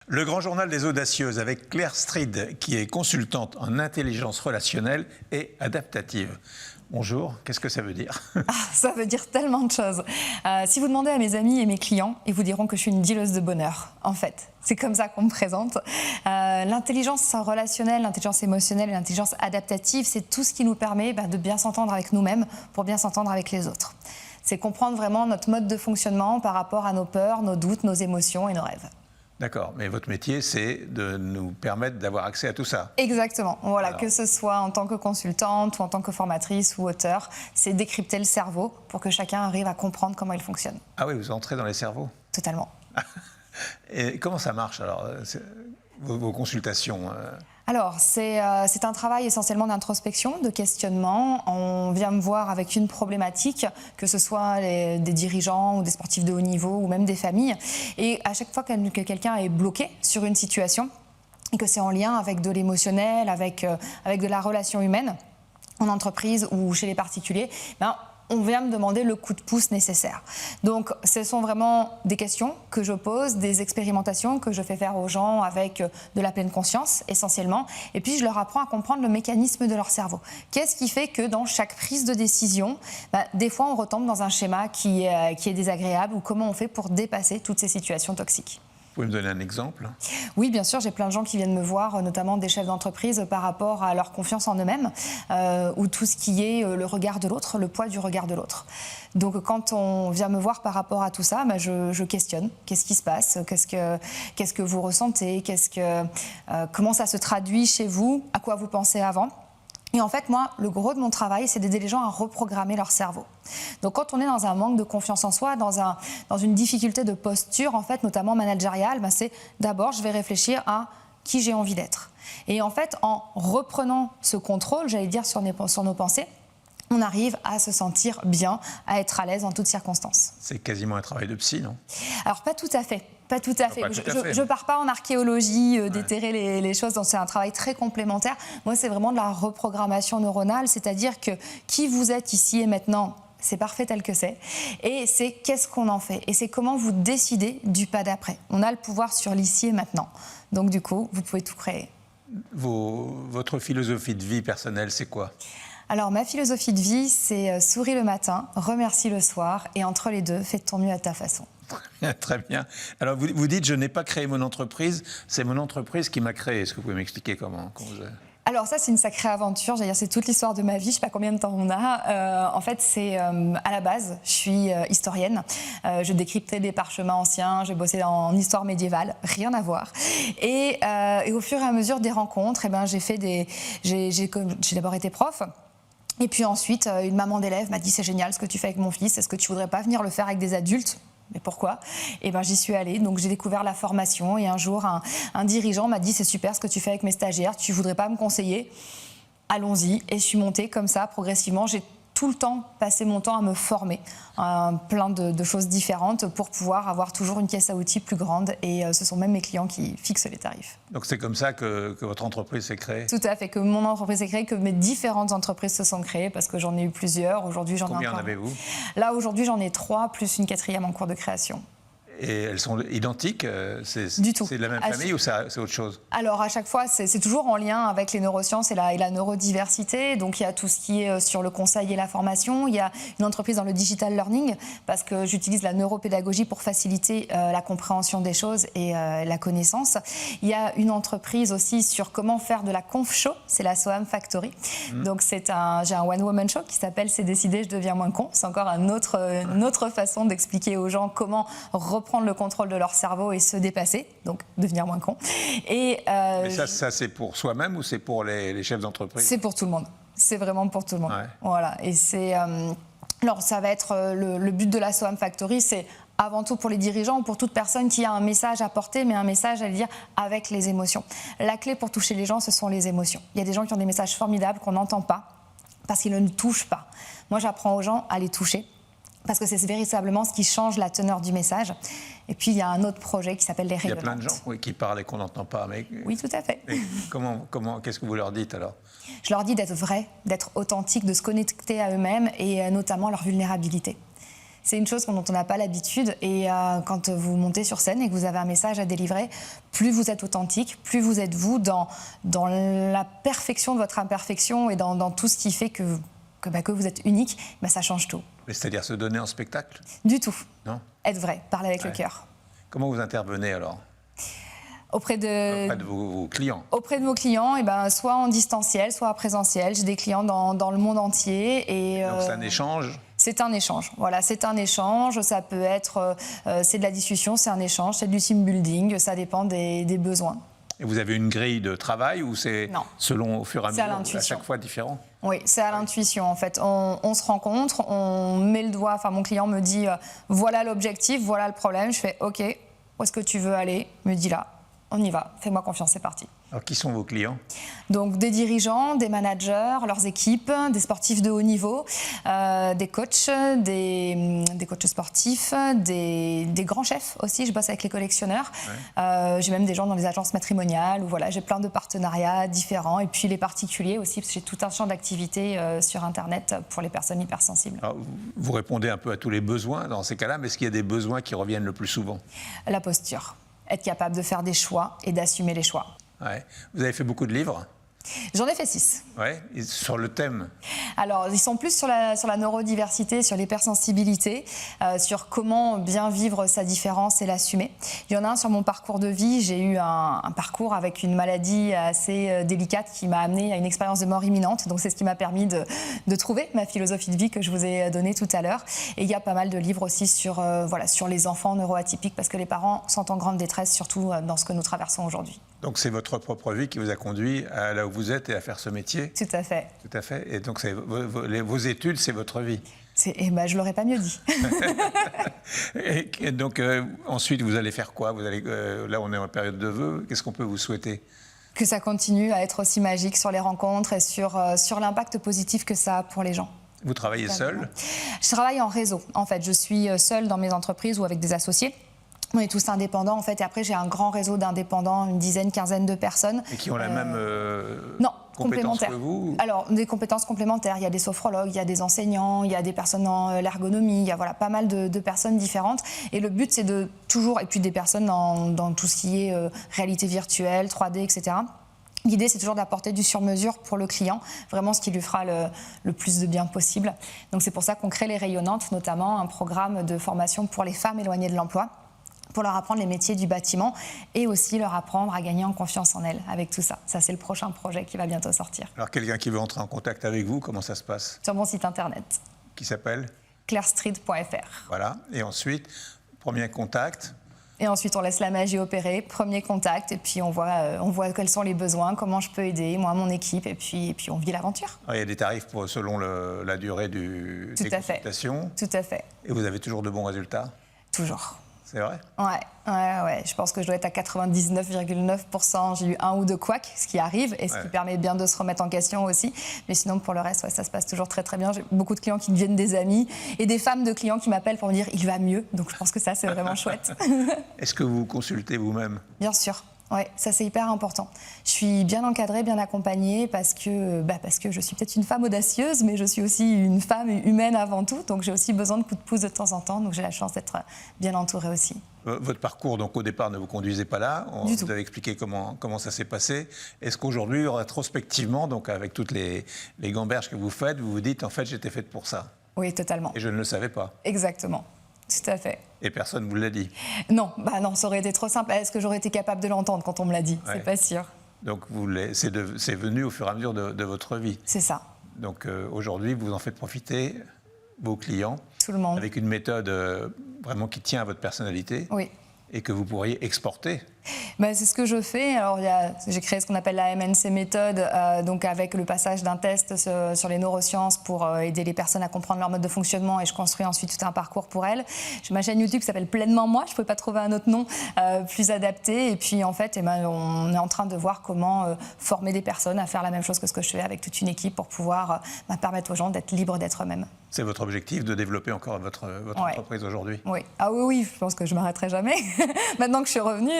Le grand journal des audacieuses avec Claire Stride, qui est consultante en intelligence relationnelle et adaptative. Bonjour, qu'est-ce que ça veut dire? Ça veut dire tellement de choses. Si vous demandez à mes amis et mes clients, ils vous diront que je suis une dealeuse de bonheur, en fait. C'est comme ça qu'on me présente. L'intelligence relationnelle, l'intelligence émotionnelle et l'intelligence adaptative, c'est tout ce qui nous permet de bien s'entendre avec nous-mêmes pour bien s'entendre avec les autres. C'est comprendre vraiment notre mode de fonctionnement par rapport à nos peurs, nos doutes, nos émotions et nos rêves. D'accord, mais votre métier, c'est de nous permettre d'avoir accès à tout ça. Exactement. Voilà, Alors, que ce soit en tant que consultante ou en tant que formatrice ou auteur, c'est décrypter le cerveau pour que chacun arrive à comprendre comment il fonctionne. Ah oui, vous entrez dans les cerveaux. Totalement. Et comment ça marche alors, vos consultations Alors, c'est un travail essentiellement d'introspection, de questionnement. On vient me voir avec une problématique, que ce soit des dirigeants ou des sportifs de haut niveau ou même des familles. Et à chaque fois que quelqu'un est bloqué sur une situation et que c'est en lien avec de l'émotionnel, avec de la relation humaine, en entreprise ou chez les particuliers, on vient me demander le coup de pouce nécessaire. Donc, ce sont vraiment des questions que je pose, des expérimentations que je fais faire aux gens avec de la pleine conscience, essentiellement. Et puis, je leur apprends à comprendre le mécanisme de leur cerveau. Qu'est-ce qui fait que dans chaque prise de décision, des fois, on retombe dans un schéma qui est désagréable ou comment on fait pour dépasser toutes ces situations toxiques. Vous pouvez me donner un exemple? Oui, bien sûr, j'ai plein de gens qui viennent me voir, notamment des chefs d'entreprise, par rapport à leur confiance en eux-mêmes, ou tout ce qui est le regard de l'autre, le poids du regard de l'autre. Donc quand on vient me voir par rapport à tout ça, je questionne. Qu'est-ce qui se passe? Qu'est-ce que vous ressentez? Comment ça se traduit chez vous? À quoi vous pensez avant? Et en fait, moi, le gros de mon travail, c'est d'aider les gens à reprogrammer leur cerveau. Donc, quand on est dans un manque de confiance en soi, dans une difficulté de posture, en fait, notamment managériale, c'est d'abord, je vais réfléchir à qui j'ai envie d'être. Et en fait, en reprenant ce contrôle, j'allais dire, sur nos pensées, on arrive à se sentir bien, à être à l'aise en toutes circonstances. C'est quasiment un travail de psy, non? Alors, pas tout à fait. Pas tout à fait. Pas tout à fait. Je ne pars pas en archéologie, déterrer les choses. C'est un travail très complémentaire. Moi, c'est vraiment de la reprogrammation neuronale, c'est-à-dire que qui vous êtes ici et maintenant, c'est parfait tel que c'est. Et c'est qu'est-ce qu'on en fait. Et c'est comment vous décidez du pas d'après. On a le pouvoir sur l'ici et maintenant. Donc, du coup, vous pouvez tout créer. Votre philosophie de vie personnelle, c'est quoi? Alors, ma philosophie de vie, c'est souris le matin, remercie le soir, et entre les deux, fais de ton mieux à ta façon. Très bien. Alors, vous dites, je n'ai pas créé mon entreprise, c'est mon entreprise qui m'a créé. Est-ce que vous pouvez m'expliquer comment vous... Alors ça, c'est une sacrée aventure. J'allais dire, c'est toute l'histoire de ma vie. Je ne sais pas combien de temps on a. En fait, c'est à la base, je suis historienne. Je décryptais des parchemins anciens. J'ai bossé en histoire médiévale, rien à voir. Et au fur et à mesure des rencontres, j'ai d'abord été prof. Et puis ensuite, une maman d'élève m'a dit, c'est génial ce que tu fais avec mon fils. Est-ce que tu voudrais pas venir le faire avec des adultes? Mais pourquoi? Et j'y suis allée, donc j'ai découvert la formation et un jour un dirigeant m'a dit c'est super ce que tu fais avec mes stagiaires, tu voudrais pas me conseiller? Allons-y. Et je suis montée comme ça progressivement. J'ai tout le temps passé mon temps à me former, plein de choses différentes pour pouvoir avoir toujours une caisse à outils plus grande et ce sont même mes clients qui fixent les tarifs. Donc c'est comme ça que votre entreprise s'est créée? Tout à fait, que mon entreprise s'est créée, que mes différentes entreprises se sont créées parce que j'en ai eu plusieurs. Aujourd'hui, j'en ai Combien encore. en avez-vous? Là, aujourd'hui, j'en ai 3 plus une 4e en cours de création. Et elles sont identiques? Du tout. C'est de la même famille ou c'est autre chose? Alors, à chaque fois, c'est toujours en lien avec les neurosciences et la neurodiversité. Donc, il y a tout ce qui est sur le conseil et la formation. Il y a une entreprise dans le digital learning parce que j'utilise la neuropédagogie pour faciliter la compréhension des choses et la connaissance. Il y a une entreprise aussi sur comment faire de la conf show. C'est la Soham Factory. Donc, j'ai un one-woman show qui s'appelle C'est décidé, je deviens moins con. C'est encore une autre façon d'expliquer aux gens comment reprendre le contrôle de leur cerveau et se dépasser, donc devenir moins con. Mais ça c'est pour soi-même ou c'est pour les chefs d'entreprise? C'est pour tout le monde. C'est vraiment pour tout le monde. Ouais. Voilà. Et alors, ça va être le but de la Soham Factory, c'est avant tout pour les dirigeants ou pour toute personne qui a un message à porter, mais un message, à dire, avec les émotions. La clé pour toucher les gens, ce sont les émotions. Il y a des gens qui ont des messages formidables qu'on n'entend pas parce qu'ils ne nous touchent pas. Moi, j'apprends aux gens à les toucher, parce que c'est véritablement ce qui change la teneur du message. Et puis, il y a un autre projet qui s'appelle les rayonnantes. Il y a plein de gens qui parlent et qu'on n'entend pas. Mais... Oui, tout à fait. Qu'est-ce que vous leur dites alors? Je leur dis d'être vrai, d'être authentique, de se connecter à eux-mêmes et notamment leur vulnérabilité. C'est une chose dont on n'a pas l'habitude. Et quand vous montez sur scène et que vous avez un message à délivrer, plus vous êtes authentique, plus vous êtes vous dans la perfection de votre imperfection et dans tout ce qui fait que vous êtes unique, ça change tout. Mais c'est-à-dire se donner en spectacle? Du tout. Non. Être vrai, parler avec le cœur. Comment vous intervenez alors? Auprès de vos clients? Auprès de vos clients, soit en distanciel, soit en présentiel. J'ai des clients dans le monde entier. Donc c'est un échange? C'est un échange, voilà, c'est un échange. Ça peut être, c'est de la discussion, c'est un échange, c'est du team building, ça dépend des besoins. Et vous avez une grille de travail ou c'est selon au fur et à mesure, à chaque fois différent? Oui, c'est à l'intuition en fait. On se rencontre, on met le doigt, mon client me dit voilà l'objectif, voilà le problème. Je fais OK, où est-ce que tu veux aller? Me dis là. On y va, fais-moi confiance, c'est parti. Alors, qui sont vos clients? Donc, des dirigeants, des managers, leurs équipes, des sportifs de haut niveau, des coachs, des coachs sportifs, des grands chefs aussi. Je bosse avec les collectionneurs. Ouais. J'ai même des gens dans les agences matrimoniales où j'ai plein de partenariats différents. Et puis les particuliers aussi, parce que j'ai tout un champ d'activité sur Internet pour les personnes hypersensibles. Alors, vous répondez un peu à tous les besoins dans ces cas-là, mais est-ce qu'il y a des besoins qui reviennent le plus souvent? La posture. Être capable de faire des choix et d'assumer les choix. Ouais. Vous avez fait beaucoup de livres? J'en ai fait 6. Ouais. Et sur le thème? Alors, ils sont plus sur la neurodiversité, sur l'hypersensibilité, sur comment bien vivre sa différence et l'assumer. Il y en a un sur mon parcours de vie. J'ai eu un parcours avec une maladie assez délicate qui m'a amené à une expérience de mort imminente. Donc, c'est ce qui m'a permis de trouver ma philosophie de vie que je vous ai donnée tout à l'heure. Et il y a pas mal de livres aussi sur les enfants neuroatypiques, parce que les parents sont en grande détresse, surtout dans ce que nous traversons aujourd'hui. Donc, c'est votre propre vie qui vous a conduit à là où vous êtes et à faire ce métier? Tout à fait. Tout à fait. Et donc, vos études, c'est votre vie? Je ne l'aurais pas mieux dit. et donc, ensuite, vous allez faire quoi? Là, on est en période de vœux. Qu'est-ce qu'on peut vous souhaiter? Que ça continue à être aussi magique sur les rencontres et sur l'impact positif que ça a pour les gens. Vous travaillez seul? Je travaille en réseau. En fait, je suis seule dans mes entreprises ou avec des associés. On est tous indépendants, en fait, et après, j'ai un grand réseau d'indépendants, une dizaine, quinzaine de personnes. Et qui ont la même non, compétences que vous? Alors, des compétences complémentaires. Il y a des sophrologues, il y a des enseignants, il y a des personnes dans l'ergonomie, il y a pas mal de personnes différentes. Et le but, c'est de toujours... Et puis des personnes dans tout ce qui est réalité virtuelle, 3D, etc. L'idée, c'est toujours d'apporter du sur-mesure pour le client, vraiment ce qui lui fera le plus de bien possible. Donc, c'est pour ça qu'on crée les Rayonnantes, notamment un programme de formation pour les femmes éloignées de l'emploi, pour leur apprendre les métiers du bâtiment et aussi leur apprendre à gagner en confiance en elles avec tout ça. Ça, c'est le prochain projet qui va bientôt sortir. Alors, quelqu'un qui veut entrer en contact avec vous, comment ça se passe? Sur mon site internet. Qui s'appelle? clairstreet.fr. Voilà. Et ensuite, premier contact? Et ensuite, on laisse la magie opérer, premier contact, et puis on voit quels sont les besoins, comment je peux aider, moi, mon équipe, et puis on vit l'aventure. Il y a des tarifs selon la durée des consultations? Tout à fait. Et vous avez toujours de bons résultats? Toujours. C'est vrai? Ouais. Je pense que je dois être à 99,9%. J'ai eu un ou deux couacs, ce qui arrive, et ce qui permet bien de se remettre en question aussi. Mais sinon, pour le reste, ça se passe toujours très, très bien. J'ai beaucoup de clients qui deviennent des amis et des femmes de clients qui m'appellent pour me dire « il va mieux ». Donc, je pense que ça, c'est vraiment chouette. Est-ce que vous consultez vous-même? Bien sûr. Oui, ça c'est hyper important. Je suis bien encadrée, bien accompagnée parce que je suis peut-être une femme audacieuse, mais je suis aussi une femme humaine avant tout. Donc j'ai aussi besoin de coups de pouce de temps en temps. Donc j'ai la chance d'être bien entourée aussi. Votre parcours, donc au départ, ne vous conduisait pas là. Vous avez expliqué comment ça s'est passé. Est-ce qu'aujourd'hui, rétrospectivement, donc avec toutes les gamberges que vous faites, vous vous dites en fait j'étais faite pour ça? Oui, totalement. Et je ne le savais pas. Exactement. Tout à fait. Et personne ne vous l'a dit? Non, ça aurait été trop simple. Est-ce que j'aurais été capable de l'entendre quand on me l'a dit? C'est pas sûr. Donc c'est venu au fur et à mesure de votre vie? C'est ça. Donc aujourd'hui, vous en faites profiter vos clients? Tout le monde. Avec une méthode vraiment qui tient à votre personnalité? Oui. Et que vous pourriez exporter? C'est ce que je fais. Alors, j'ai créé ce qu'on appelle la MNC méthode, donc avec le passage d'un test sur les neurosciences pour aider les personnes à comprendre leur mode de fonctionnement, et je construis ensuite tout un parcours pour elles. J'ai ma chaîne YouTube qui s'appelle Pleinement Moi. Je ne pouvais pas trouver un autre nom plus adapté. Et puis, en fait, on est en train de voir comment former des personnes à faire la même chose que ce que je fais avec toute une équipe pour pouvoir permettre aux gens d'être libres d'être eux-mêmes. C'est votre objectif de développer encore votre entreprise aujourd'hui? Oui. Ah oui, je pense que je ne m'arrêterai jamais. Maintenant que je suis revenue,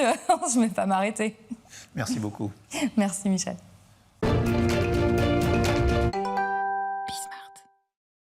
je ne vais pas m'arrêter. Merci beaucoup. Merci Michel.